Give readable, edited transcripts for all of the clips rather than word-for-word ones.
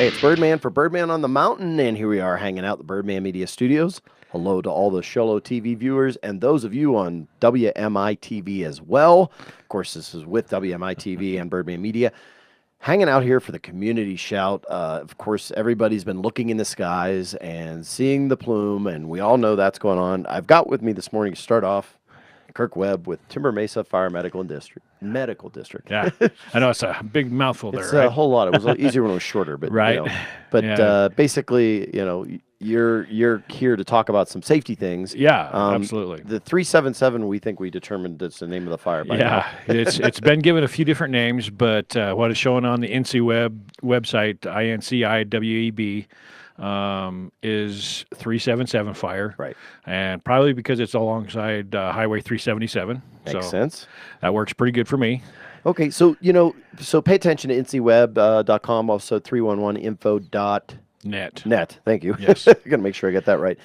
Hey, it's Birdman for Birdman on the Mountain, and here we are hanging out at the Birdman Media Studios. Hello to all the Sholo TV viewers and those of you on WMI-TV as well. Of course, this is with WMI-TV and Birdman Media. Hanging out here for the community shout. Of course, everybody's been looking in the skies and seeing the plume, and we all know that's going on. I've got with me this morning to start off Kirk Webb with Timber Mesa Fire Medical District. Yeah, I know it's a big mouthful there. It's right? a whole lot. It was easier when it was shorter, but Right. basically, you're here to talk about some safety things. Yeah, absolutely. The 377, we think we determined that's the name of the fire. By now. it's been given a few different names, but what is showing on the INCI website, INCIWEB, is 377 fire. Right. And probably because it's alongside Highway 377. Makes sense. That works pretty good for me. Okay, so pay attention to INCIWeb.com, also 311info.net. Net. Thank you. Yes. I got to make sure I get that right.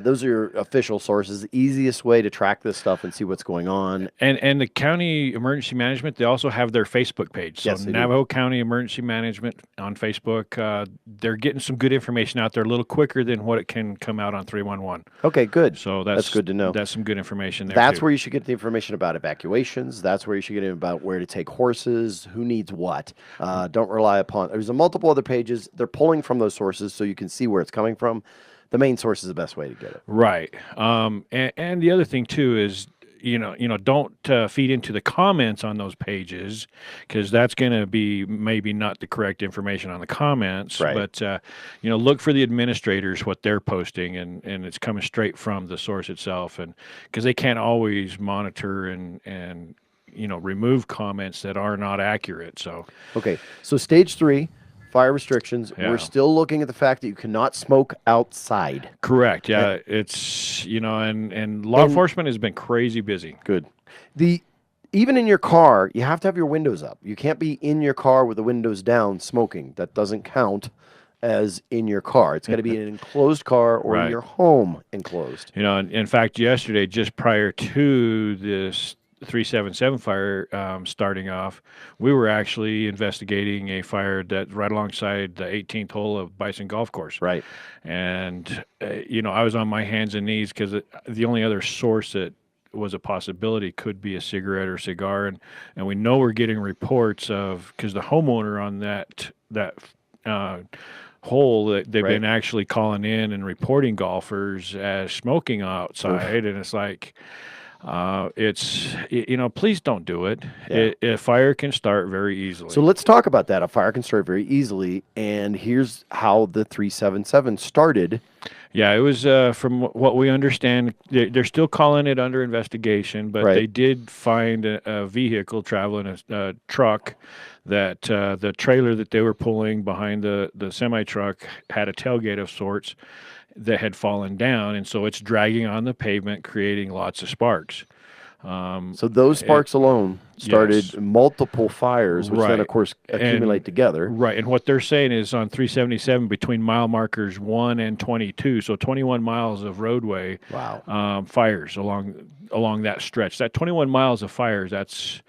Those are your official sources. The easiest way to track this stuff and see what's going on. And the county emergency management, they also have their Facebook page. So Yes, Navajo County Emergency Management on Facebook, they're getting some good information out there a little quicker than what it can come out on 311. Okay, good. So that's good to know. That's some good information there. That's too. where you should get the information about evacuations. That's where you should get about where to take horses, who needs what. Don't rely upon. There's multiple other pages. They're pulling from those sources so you can see where it's coming from. The main source is the best way to get it. Right. And the other thing too is, don't feed into the comments on those pages, because that's going to be maybe not the correct information on the comments. Right. But, look for the administrators, what they're posting, and it's coming straight from the source itself. And because they can't always monitor and remove comments that are not accurate. So, okay. So stage 3. Fire restrictions. Yeah. We're still looking at the fact that you cannot smoke outside. Correct. Yeah, it's and law enforcement has been crazy busy. Good. Even in your car, you have to have your windows up. You can't be in your car with the windows down smoking. That doesn't count as in your car. It's got to be an enclosed car or in Right. your home enclosed. In fact, yesterday, just prior to this 377 fire starting off, we were actually investigating a fire that's right alongside the 18th hole of Bison Golf Course. Right. And, I was on my hands and knees because the only other source that was a possibility could be a cigarette or cigar. And we know we're getting reports of, because the homeowner on that hole, that they've been actually calling in and reporting golfers as smoking outside. And it's like, please don't do it. Yeah. A fire can start very easily. So let's talk about that. A fire can start very easily, and here's how the 377 started. Yeah, it was from what we understand, they're still calling it under investigation, but they did find a vehicle traveling, a truck, that the trailer that they were pulling behind the semi-truck had a tailgate of sorts that had fallen down, and so it's dragging on the pavement, creating lots of sparks. So those sparks alone started multiple fires, which then, of course, accumulate together. Right, and what they're saying is on 377 between mile markers 1 and 22, so 21 miles of roadway, fires along that stretch. That 21 miles of fires, that's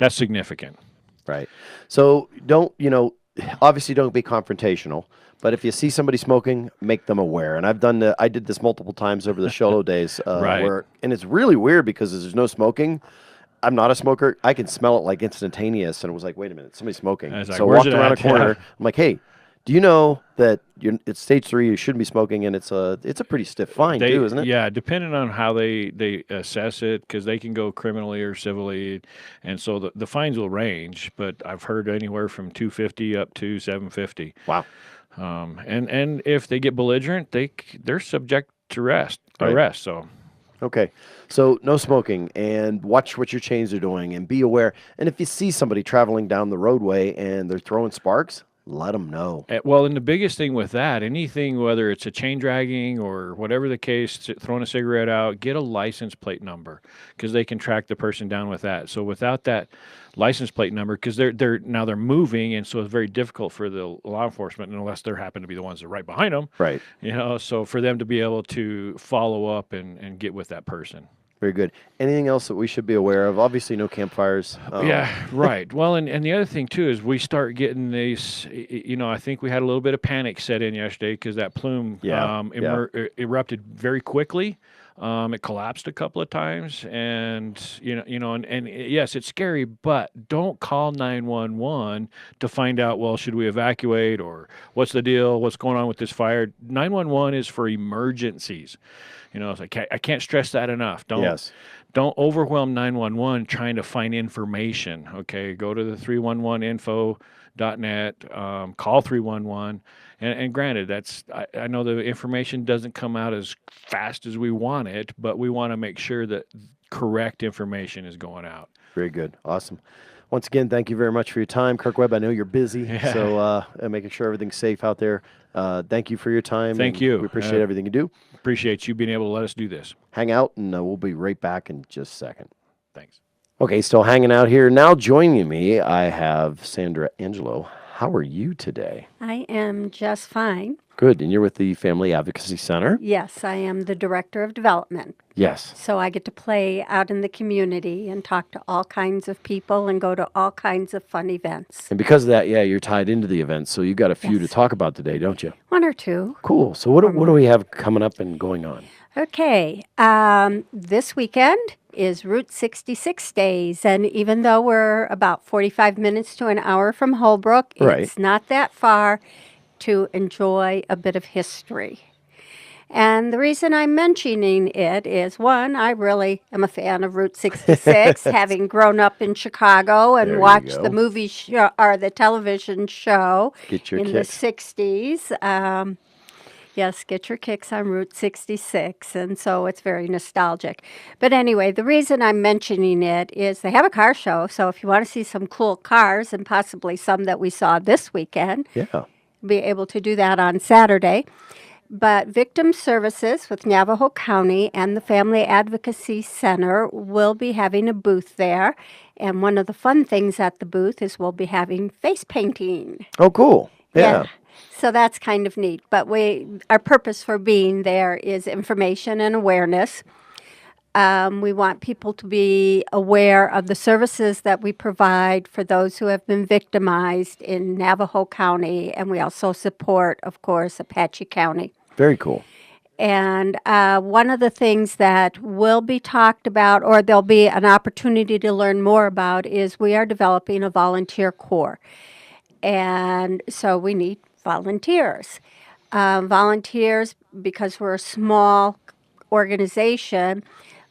significant. Right. So obviously don't be confrontational. But if you see somebody smoking, make them aware. And I did this multiple times over the Sholo days. And it's really weird because there's no smoking. I'm not a smoker. I can smell it like instantaneous. And it was like, wait a minute, somebody's smoking. Like, so I walked around a corner. I'm like, hey, do you know that it's stage 3, you shouldn't be smoking? And it's a pretty stiff fine too, isn't it? Yeah, depending on how they assess it, because they can go criminally or civilly. And so the fines will range, but I've heard anywhere from $250 up to $750. Wow. And if they get belligerent, they're subject to arrest. So, okay, so no smoking, and watch what your chains are doing, and be aware. And if you see somebody traveling down the roadway and they're throwing sparks, let them know. Well, and the biggest thing with that, anything, whether it's a chain dragging or whatever the case, throwing a cigarette out, get a license plate number, because they can track the person down with that. So without that license plate number, because they're moving, and so it's very difficult for the law enforcement unless they happen to be the ones that are right behind them. Right. So for them to be able to follow up and get with that person. Very good. Anything else that we should be aware of? Obviously, no campfires. Yeah, right. Well, and the other thing too is we start getting these. I think we had a little bit of panic set in yesterday because that plume Yeah, yeah. erupted very quickly. It collapsed a couple of times, and and yes, it's scary. But don't call 911 to find out. Well, should we evacuate or what's the deal? What's going on with this fire? 911 is for emergencies. It's like, I can't stress that enough. Yes. Don't overwhelm 911 trying to find information. Okay, go to the 311info.net, call 311. And granted, I know the information doesn't come out as fast as we want it, but we want to make sure that correct information is going out. Very good. Awesome. Once again, thank you very much for your time, Kirk Webb. I know you're busy, so making sure everything's safe out there. Thank you for your time. Thank you. We appreciate everything you do. Appreciate you being able to let us do this. Hang out, and we'll be right back in just a second. Thanks. Okay, still hanging out here. Now joining me, I have Sandra Angelo. How are you today? I am just fine. Good. And you're with the Family Advocacy Center? Yes, I am the Director of Development. Yes. So I get to play out in the community and talk to all kinds of people and go to all kinds of fun events. And because of that, yeah, you're tied into the events, so you got a few to talk about today, don't you? One or two. Cool. So what do we have coming up and going on? Okay, this weekend is Route 66 days, and even though we're about 45 minutes to an hour from Holbrook, it's not that far to enjoy a bit of history. And the reason I'm mentioning it is, one, I really am a fan of Route 66, having grown up in Chicago and watched the movie show, or the television show in the 60s. Yes, get your kicks on Route 66, and so it's very nostalgic. But anyway, the reason I'm mentioning it is they have a car show, so if you want to see some cool cars, and possibly some that we saw this weekend, be able to do that on Saturday. But Victim Services with Navajo County and the Family Advocacy Center will be having a booth there, and one of the fun things at the booth is we'll be having face painting. Oh, cool. Yeah. So that's kind of neat. But our purpose for being there is information and awareness. We want people to be aware of the services that we provide for those who have been victimized in Navajo County. And we also support, of course, Apache County. Very cool. And one of the things that will be talked about, or there'll be an opportunity to learn more about, is we are developing a volunteer corps. And so we need volunteers. Volunteers, because we're a small organization,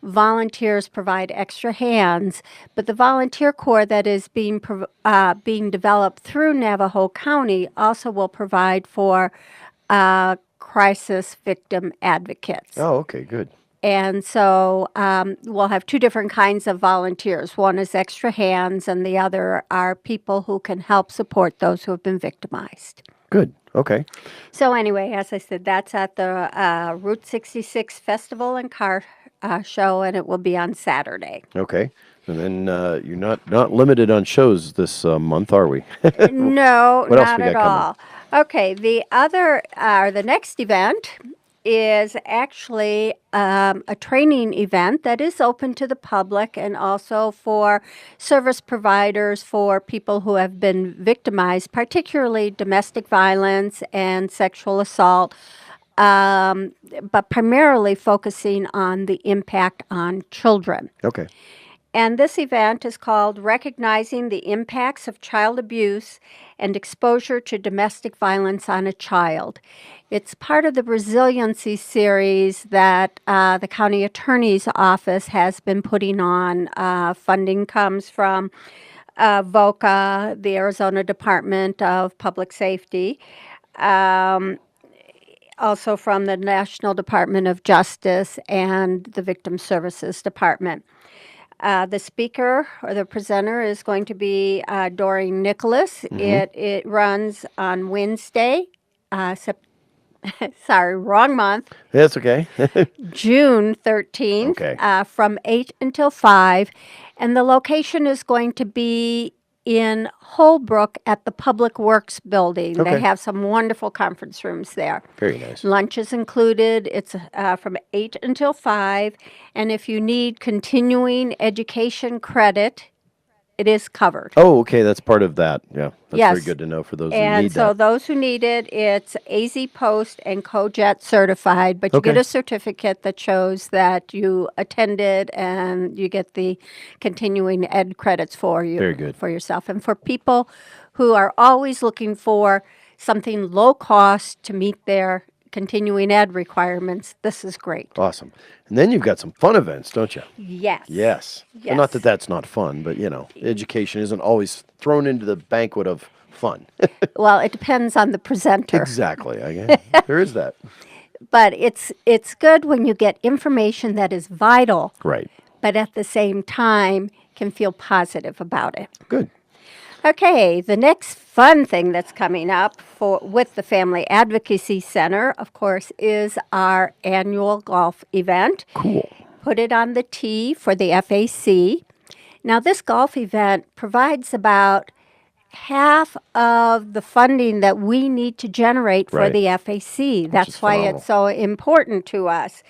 volunteers provide extra hands. But the volunteer corps that is being developed through Navajo County also will provide for crisis victim advocates. Oh, okay, good. And so we'll have two different kinds of volunteers. One is extra hands, and the other are people who can help support those who have been victimized. Good. Okay. So anyway, as I said, that's at the Route 66 Festival and Carshow, and it will be on Saturday. Okay. And then you're not limited on shows this month, are we? No, what else not we got at all. Okay, the next event is actually a training event that is open to the public and also for service providers for people who have been victimized, particularly domestic violence and sexual assault, but primarily focusing on the impact on children. Okay. And this event is called Recognizing the Impacts of Child Abuse and Exposure to Domestic Violence on a Child. It's part of the Resiliency series that the county attorney's office has been putting on. Funding comes from VOCA, the Arizona Department of Public Safety, also from the National Department of Justice and the Victim Services Department. The speaker or the presenter is going to be Doreen Nicholas. Mm-hmm. It runs on Wednesday, sorry, wrong month. That's okay. June 13th, from 8 until 5. And the location is going to be in Holbrook at the Public Works Building. Okay. They have some wonderful conference rooms there. Very nice. Lunch is included. It's from 8 until 5. And if you need continuing education credit, it is covered. Oh, okay. That's part of that. Yeah. That's very Yes. good to know for those who And need so that. those who need it, it's AZ Post and CoJet certified, but you get Okay. a certificate that shows that you attended and you get the continuing ed credits for you. Very good. For yourself. And for people who are always looking for something low cost to meet their continuing ed requirements, this is great. Awesome. And then you've got some fun events, don't you? Yes. Yes. Yes. And not that that's not fun, but education isn't always thrown into the banquet of fun. Well, it depends on the presenter. Exactly. I guess. There is that. But it's good when you get information that is vital, Right. but at the same time can feel positive about it. Good. Okay, the next fun thing that's coming up with the Family Advocacy Center, of course, is our annual golf event. Cool. Put it on the tee for the FAC. Now, this golf event provides about half of the funding that we need to generate for Right. the FAC. That's why phenomenal. it's so important to us.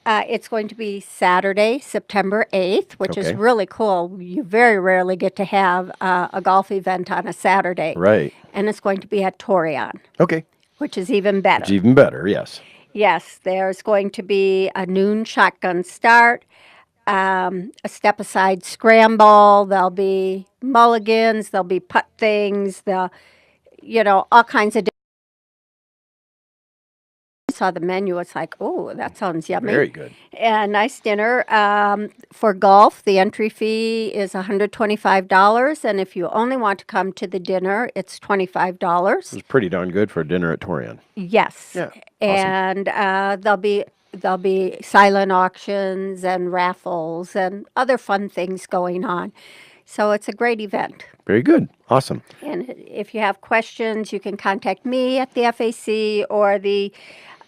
It's going to be Saturday, September 8th, which is Okay. really cool. You very rarely get to have a golf event on a Saturday. Right. And it's going to be at Torion, Okay. which is even better. It's even better. Yes. Yes, there's going to be a noon shotgun start, a step-aside scramble. There'll be mulligans. There'll be putt things. All kinds of. Saw the menu. It's like, oh, that sounds yummy. Very good. A nice dinner. For golf, the entry fee is $125, and if you only want to come to the dinner, it's $25. It's pretty darn good for a dinner at Torion. Yes. Yeah, awesome. And there'll be silent auctions and raffles and other fun things going on. So it's a great event. Very good. Awesome. And if you have questions, you can contact me at the FAC or the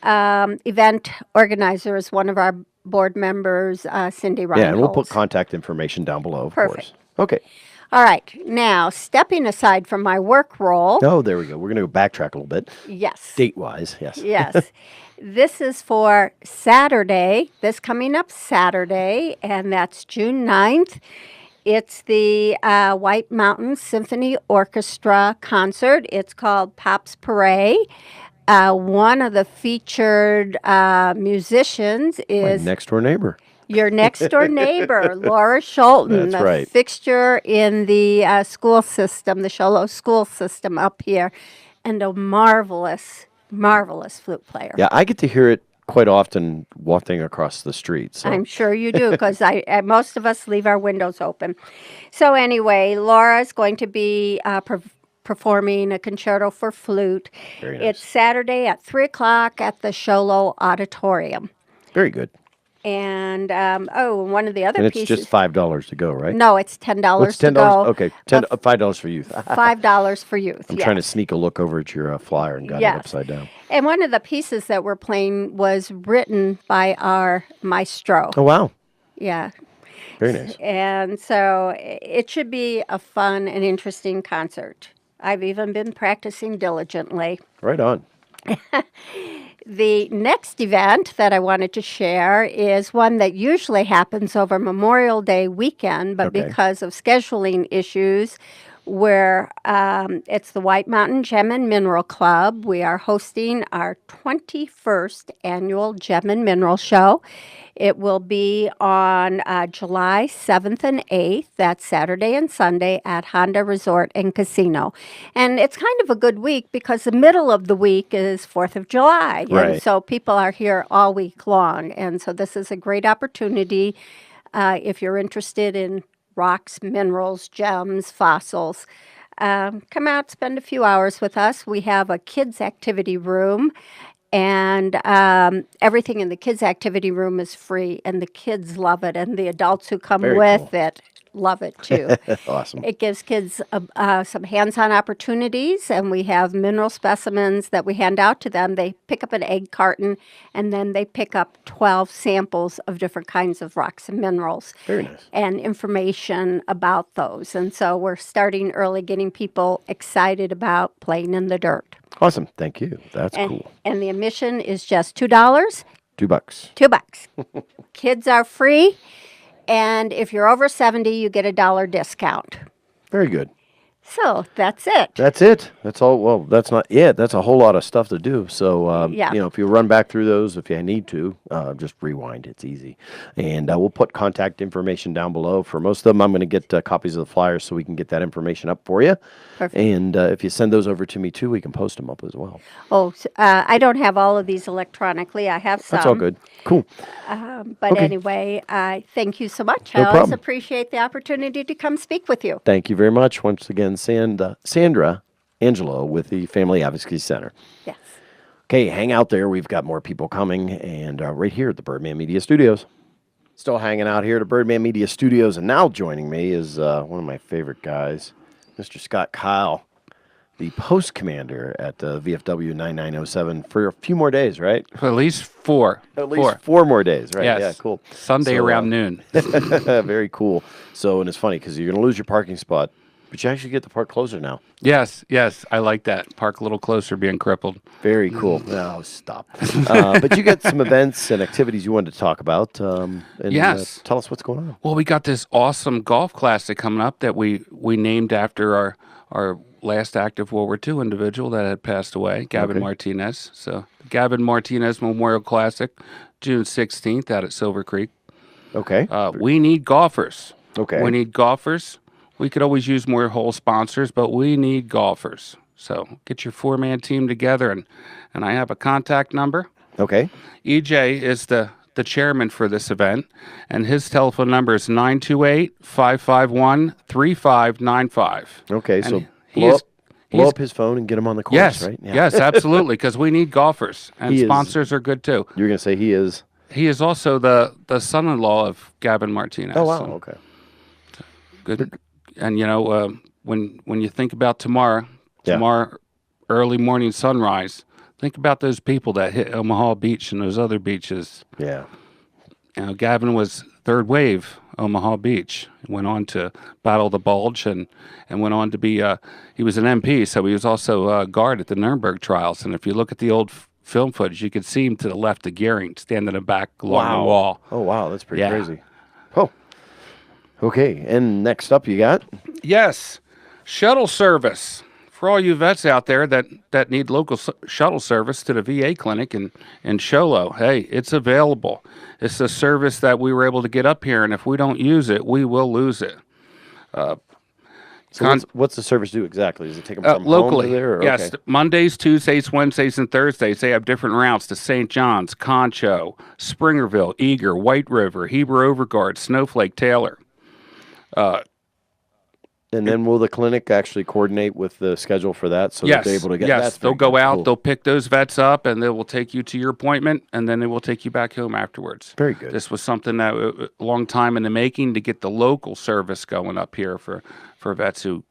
event organizer is one of our board members, Cindy Reinholz. Yeah, and we'll put contact information down below, of Perfect. course. Okay. All right. Now, stepping aside from my work role. Oh, there we go. We're going to go backtrack a little bit. Yes. Date-wise, yes. Yes. This is for Saturday, this coming up Saturday, and that's June 9th. It's the White Mountain Symphony Orchestra concert. It's called Pop's Parade. One of the featured musicians My is next-door neighbor. your next-door neighbor, Laura Schulten, That's a right. fixture in the school system, the Sholo school system up here, and a marvelous, marvelous flute player. Yeah, I get to hear it quite often walking across the street. So. I'm sure you do, because most of us leave our windows open. So anyway, Laura's going to be performing a concerto for flute. Very nice. It's Saturday at 3 o'clock at the Sholo Auditorium. Very good. And, one of the other And it's pieces. just $5 to go, right? No, it's $10 Oh, it's to $10. go. Okay, $5 for youth. $5 for youth. I'm yes. trying to sneak a look over at your flyer and got it Yes. upside down. And one of the pieces that we're playing was written by our maestro. Oh, wow. Yeah. Very nice. And so it should be a fun and interesting concert. I've even been practicing diligently. Right on. The next event that I wanted to share is one that usually happens over Memorial Day weekend, but Okay. because of scheduling issues, where it's the White Mountain Gem and Mineral Club. We are hosting our 21st annual Gem and Mineral Show. It will be on July 7th and 8th. That's Saturday and Sunday at Honda Resort and Casino. And it's kind of a good week because the middle of the week is 4th of July. Right. And so people are here all week long. And so this is a great opportunity if you're interested in rocks, minerals, gems, fossils. Come out, spend a few hours with us. We have a kids' activity room, and everything in the kids' activity room is free, and the kids love it, and the adults who come Very with cool. it love it too. Awesome. It gives kids some hands-on opportunities, and we have mineral specimens that we hand out to them. They pick up an egg carton, and then they pick up 12 samples of different kinds of rocks and minerals. Very nice. And information about those. And so we're starting early, getting people excited about playing in the dirt. Awesome. Thank you. That's cool. And the admission is just $2. $2. $2. Kids are free. And if you're over 70, you get a $1 discount. Very good. So that's it. That's it. That's all. Well, that's not it. That's a whole lot of stuff to do. So, Yeah. you know, if you run back through those, if you need to, just rewind. It's easy. And we'll put contact information down below. For most of them, I'm going to get copies of the flyers so we can get that information up for you. Perfect. And if you send those over to me, too, we can post them up as well. Oh, I don't have all of these electronically. I have some. That's all good. Cool. But Okay. anyway, thank you so much. No I always problem. appreciate the opportunity to come speak with you. Thank you very much. Once again, Sandra Angelo with the Family Advocacy Center. Yes. Okay, hang out there. We've got more people coming, and right here at the Birdman Media Studios. Still hanging out here at the Birdman Media Studios, and now joining me is one of my favorite guys, Mr. Scott Kyle, the post commander at VFW 9907 for a few more days, right? At least four. At least four more days, right? Yes. Yeah, cool. Sunday So, around noon. Very cool. So, and it's funny because you're going to lose your parking spot, but you actually get to park closer now. Yes, I like that. Park a little closer, being crippled. Very cool. No, stop. But you got some events and activities you wanted to talk about. And, Yes. tell us what's going on. Well, we got this awesome golf classic coming up that we named after our last active World War II individual that had passed away, Gavin Okay. Martinez. So, Gavin Martinez Memorial Classic, June 16th out at Silver Creek. Okay. We need golfers. Okay. We need golfers. We could always use more whole sponsors, but we need golfers. So get your four-man team together, and I have a contact number. Okay. EJ is the chairman for this event, and his telephone number is 928-551-3595. Okay. And So he blow is- he's- up his phone and get him on the course, Yes, right? yes, absolutely, because we need golfers, and He is- sponsors are good too. You're going to say he is. He is also the son-in-law of Gavin Martinez. Oh, wow. so Okay. good. And you know, when you think about tomorrow Yeah. early morning sunrise, think about those people that hit Omaha Beach and those other beaches. Yeah. You know, Gavin was third wave Omaha Beach. Went on to battle the bulge and went on to be he was an MP, so he was also a guard at the Nuremberg trials. And if you look at the old film footage, you could see him to the left of Gearing, standing in the back along the wall. Oh, wow. That's pretty Yeah. crazy. Oh. Okay. And next up, you got? Yes, shuttle service. For all you vets out there that need local shuttle service to the VA clinic in Sholo, hey, it's available. It's a service that we were able to get up here, and if we don't use it, we will lose it. So what's the service do exactly? Does it take them from Locally, home to there? Or? yes. Okay. Mondays, Tuesdays, Wednesdays, and Thursdays, they have different routes to St. John's, Carshow, Springerville, Eager, White River, Heber Overguard, Snowflake, Taylor. And then will the clinic actually coordinate with the schedule for that so that Yes, they're able to get yes. that's They'll very go good. out, Cool. they'll pick those vets up, and they will take you to your appointment, and then they will take you back home afterwards. Very good. This was something that a long time in the making to get the local service going up here for vets who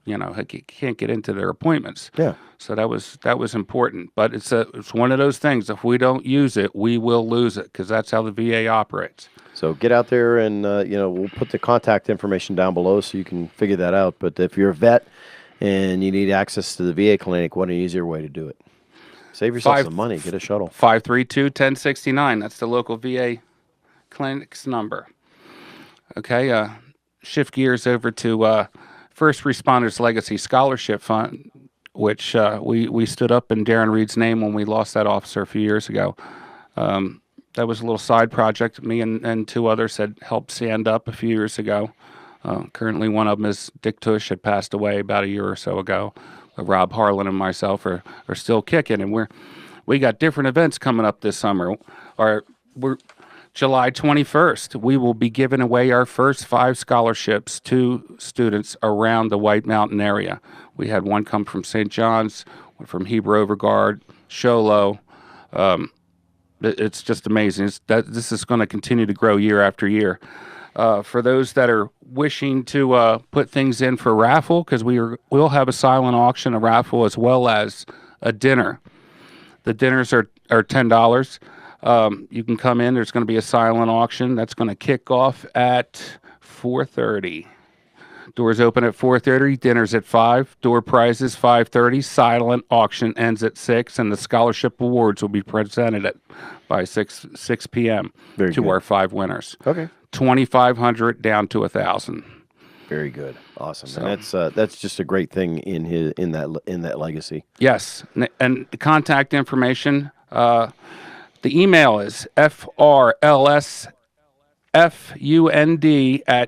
can't get into their appointments. Yeah. So that was important, but it's one of those things. If we don't use it, we will lose it because that's how the VA operates. So get out there and, we'll put the contact information down below so you can figure that out. But if you're a vet and you need access to the VA clinic, what an easier way to do it. Save yourself some money. Get a shuttle. 532-1069. That's the local VA clinic's number. Okay, shift gears over to First Responders Legacy Scholarship Fund, which we stood up in Darren Reed's name when we lost that officer a few years ago. That was a little side project. Me and two others had helped stand up a few years ago. Currently, one of them is Dick Tush, had passed away about a year or so ago. Rob Harlan and myself are still kicking, and we got different events coming up this summer. We're July 21st, we will be giving away our first 5 scholarships to students around the White Mountain area. We had one come from St. John's, one from Heber Overguard, Sholo. It's just amazing. This is going to continue to grow year after year. For those that are wishing to put things in for raffle, because we'll have a silent auction, a raffle, as well as a dinner. The dinners are $10. You can come in. There's going to be a silent auction. That's going to kick off at 4:30. Doors open at 4:30. Dinner's at 5. Door prizes 5:30. Silent auction ends at 6, and the scholarship awards will be presented by 6 p.m. Very to good. our 5 winners. Okay. 2,500 down to 1,000. Very good. Awesome. So- And that's just a great thing in that legacy. Yes, and the contact information. The email is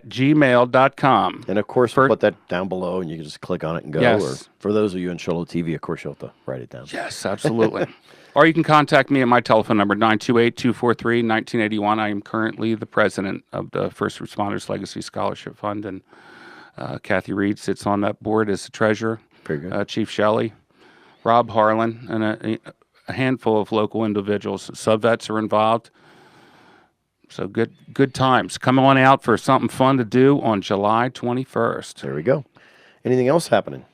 frlsfund@gmail.com. And of course, we'll put that down below, and you can just click on it and go. Yes. Or for those of you in Sholo TV, of course, you'll have to write it down. Yes, absolutely. Or you can contact me at my telephone number, 928-243-1981. I am currently the president of the First Responders Legacy Scholarship Fund, and Kathy Reed sits on that board as the treasurer. Very good. Chief Shelley, Rob Harlan, and a handful of local individuals. Sub-vets are involved. So good times. Come on out for something fun to do on July 21st. There we go. Anything else happening?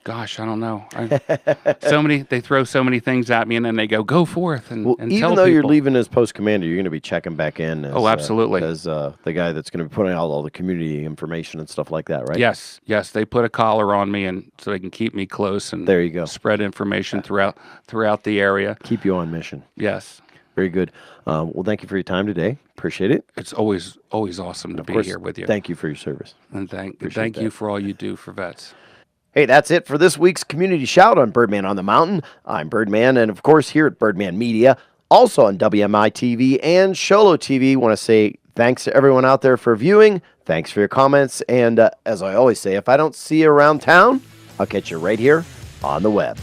Gosh, I don't know. They throw so many things at me, and then they go forth and Well, and even tell though you're people. leaving as post commander, you're going to be checking back in. As, Absolutely. As the guy that's going to be putting out all the community information and stuff like that, right? Yes. They put a collar on me, and so they can keep me close and There you go. spread information throughout the area. Keep you on mission. Yes, Very good. Well, thank you for your time today. Appreciate it. it's always awesome to Of be course, here with you. Thank you for your service. And thank Appreciate you that. for all you do for vets. Hey, that's it for this week's Community Shout on Birdman on the Mountain. I'm Birdman, and of course here at Birdman Media, also on WMI-TV and Sholo TV. Want to say thanks to everyone out there for viewing. Thanks for your comments, and as I always say, if I don't see you around town, I'll catch you right here on the web.